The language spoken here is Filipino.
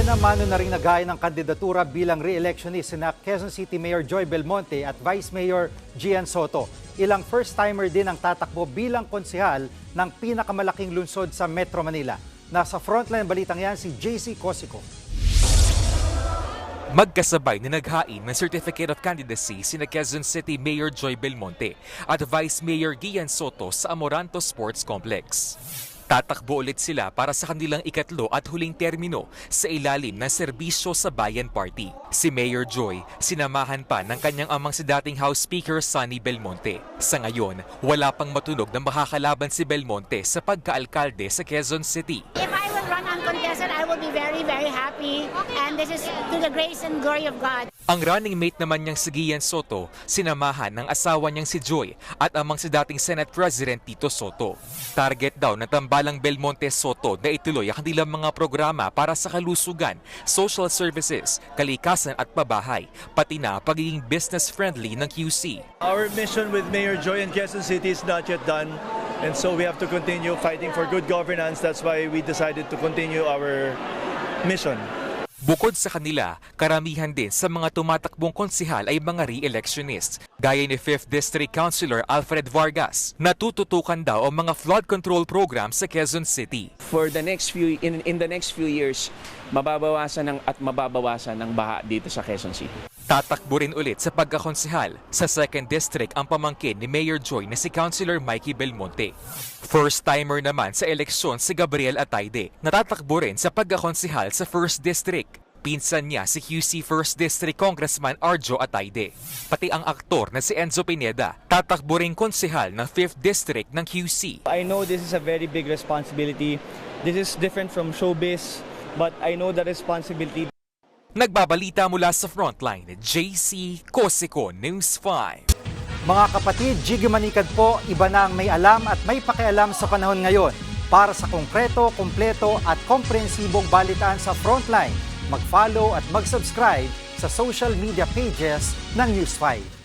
Mano na rin naghain ng kandidatura bilang re-electionist sina Quezon City Mayor Joy Belmonte at Vice Mayor Gian Soto. Ilang first-timer din ang tatakbo bilang konsehal ng pinakamalaking lungsod sa Metro Manila. Nasa frontline balitang yan si JC Cosico. Magkasabay na naghain ng Certificate of Candidacy sina Quezon City Mayor Joy Belmonte at Vice Mayor Gian Soto sa Amoranto Sports Complex. Tatakbo ulit sila para sa kanilang ikatlo at huling termino sa ilalim ng Serbisyo sa Bayan Party. Si Mayor Joy, sinamahan pa ng kanyang amang si dating House Speaker Sonny Belmonte. Sa ngayon, wala pang matunog na makakalaban si Belmonte sa pagkaalkalde sa Quezon City. If I will run uncontested, I will be very, very happy. And this is to the grace and glory of God. Ang running mate naman niyang si Gian Soto, sinamahan ng asawa niyang si Joy at amang si dating Senate President Tito Soto. Target daw ng tambalang Belmonte Soto na ituloy ang kanilang mga programa para sa kalusugan, social services, kalikasan at pabahay, pati na pagiging business-friendly ng QC. Our mission with Mayor Joy in Quezon City is not yet done, and so we have to continue fighting for good governance. That's why we decided to continue our mission. Bukod sa kanila, karamihan din sa mga tumatakbong konsehal ay mga re-electionists, gaya ni 5th District Councilor Alfred Vargas. Natututukan daw ang mga flood control program sa Quezon City. For the next few in the next few years, mababawasan ng baha dito sa Quezon City. Tatakbo rin ulit sa pagkakonsehal sa 2nd District ang pamangkin ni Mayor Joy na si Councilor Mikey Belmonte. First-timer naman sa eleksyon si Gabriel Atayde, natatakbo rin sa pagkakonsehal sa 1st District. Pinsan niya si QC 1st District Congressman Arjo Atayde. Pati ang aktor na si Enzo Pineda, tatakbo rin konsehal ng 5th District ng QC. I know this is a very big responsibility. This is different from showbiz, but I know the responsibility. Nagbabalita mula sa Frontline, JC Cosico, News 5. Mga kapatid, Jiggy Manikad po, iba na ang may alam at may pakialam sa panahon ngayon. Para sa konkreto, kumpleto at komprehensibong balitaan sa Frontline, mag-follow at mag-subscribe sa social media pages ng News 5.